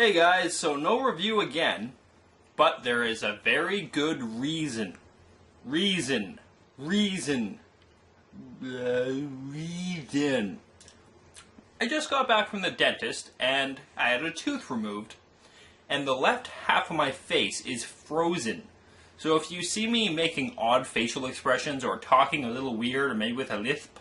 Hey guys, so no review again, but there is a very good reason. Reason. I just got back from the dentist, and I had a tooth removed, and the left half of my face is frozen. So if you see me making odd facial expressions or talking a little weird or maybe with a lisp,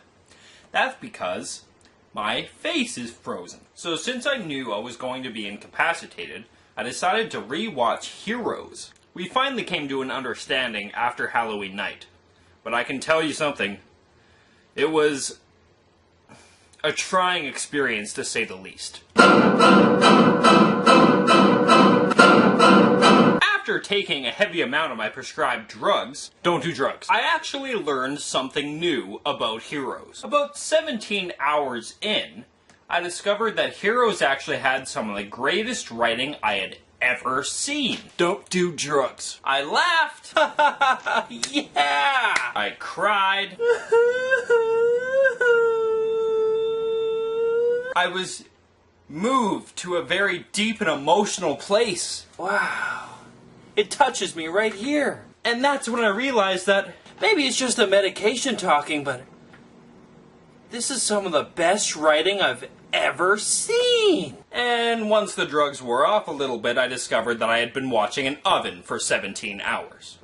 that's because my face is frozen. So since I knew I was going to be incapacitated, I decided to re-watch Heroes. We finally came to an understanding after Halloween night. But I can tell you something, it was a trying experience to say the least. After taking a heavy amount of my prescribed drugs, don't do drugs, I actually learned something new about Heroes. About 17 hours in, I discovered that Heroes actually had some of the greatest writing I had ever seen. Don't do drugs. I laughed. Yeah! I cried. I was moved to a very deep and emotional place. Wow. It touches me right here. And that's when I realized that maybe it's just the medication talking, but this is some of the best writing I've ever seen. And once the drugs wore off a little bit, I discovered that I had been watching an oven for 17 hours.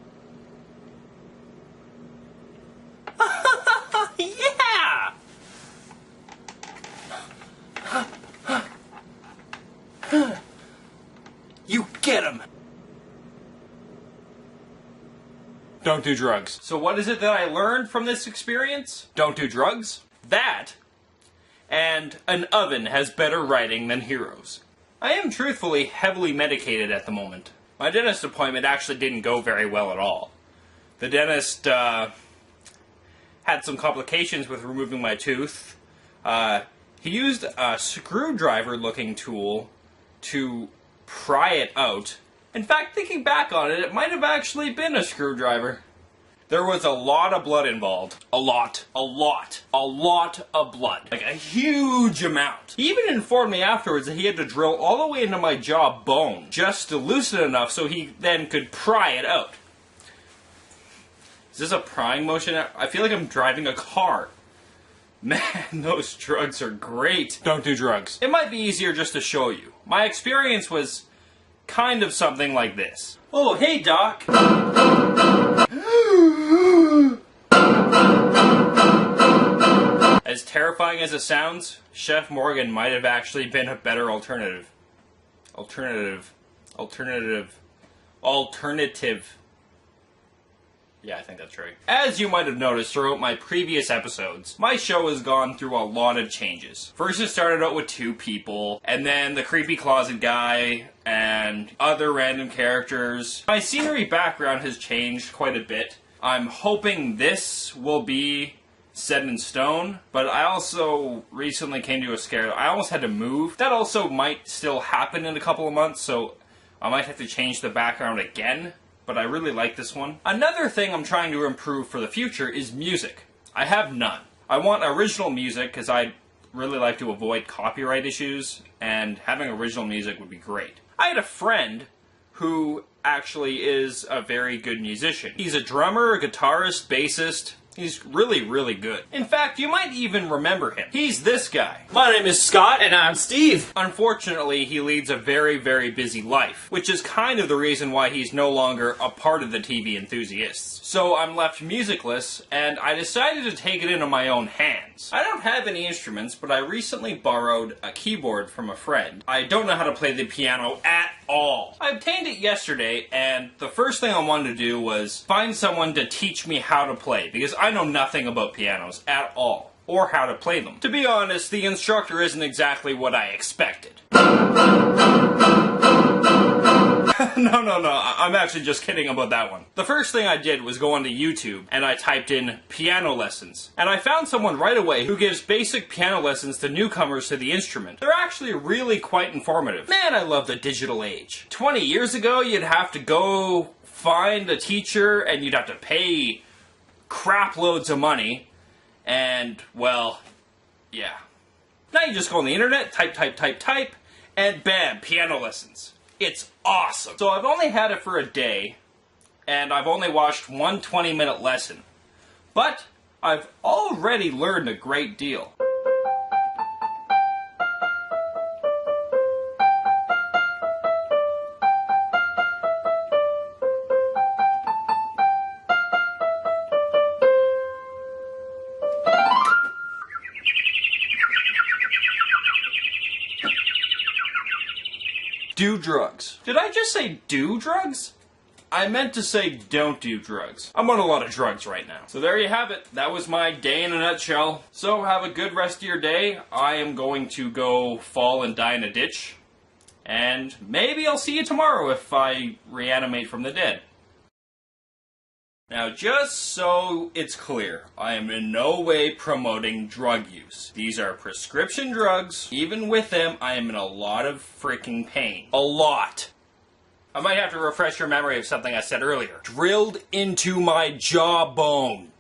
Yeah! You get him! Don't do drugs. So what is it that I learned from this experience? Don't do drugs. That, and an oven has better writing than Heroes. I am truthfully heavily medicated at the moment. My dentist appointment actually didn't go very well at all. The dentist had some complications with removing my tooth. He used a screwdriver-looking tool to pry it out. In fact, thinking back on it, it might have actually been a screwdriver. There was a lot of blood involved. A lot of blood. Like a huge amount. He even informed me afterwards that he had to drill all the way into my jaw bone just to loosen it enough so he then could pry it out. Is this a prying motion? I feel like I'm driving a car. Man, those drugs are great. Don't do drugs. It might be easier just to show you. My experience was kind of something like this. Oh, hey, Doc. As terrifying as it sounds, Chef Morgan might have actually been a better alternative. Alternative. Yeah, I think that's right. As you might have noticed throughout my previous episodes, my show has gone through a lot of changes. First it started out with 2 people, and then the creepy closet guy, and other random characters. My scenery background has changed quite a bit. I'm hoping this will be set in stone, but I also recently came to a scare. I almost had to move. That also might still happen in a couple of months, so I might have to change the background again. But I really like this one. Another thing I'm trying to improve for the future is music. I have none. I want original music because I really like to avoid copyright issues, and having original music would be great. I had a friend who actually is a very good musician. He's a drummer, a guitarist, bassist. He's really, really good. In fact, you might even remember him. He's this guy. My name is Scott, and I'm Steve. Unfortunately, he leads a very, very busy life, which is kind of the reason why he's no longer a part of the TV Enthusiasts. So I'm left musicless, and I decided to take it into my own hands. I don't have any instruments, but I recently borrowed a keyboard from a friend. I don't know how to play the piano at all. I obtained it yesterday, and the first thing I wanted to do was find someone to teach me how to play, because I know nothing about pianos at all, or how to play them. To be honest, the instructor isn't exactly what I expected. No, I'm actually just kidding about that one. The first thing I did was go onto YouTube, and I typed in piano lessons. And I found someone right away who gives basic piano lessons to newcomers to the instrument. They're actually really quite informative. Man, I love the digital age. 20 years ago, you'd have to go find a teacher, and you'd have to pay crap loads of money, and, well, yeah. Now you just go on the internet, type, and bam, piano lessons. It's awesome. So I've only had it for a day, and I've only watched one 20-minute lesson. But I've already learned a great deal. Do drugs. Did I just say do drugs? I meant to say don't do drugs. I'm on a lot of drugs right now. So there you have it. That was my day in a nutshell. So have a good rest of your day. I am going to go fall and die in a ditch. And maybe I'll see you tomorrow if I reanimate from the dead. Now, just so it's clear, I am in no way promoting drug use. These are prescription drugs. Even with them, I am in a lot of freaking pain. A lot. I might have to refresh your memory of something I said earlier. Drilled into my jawbone.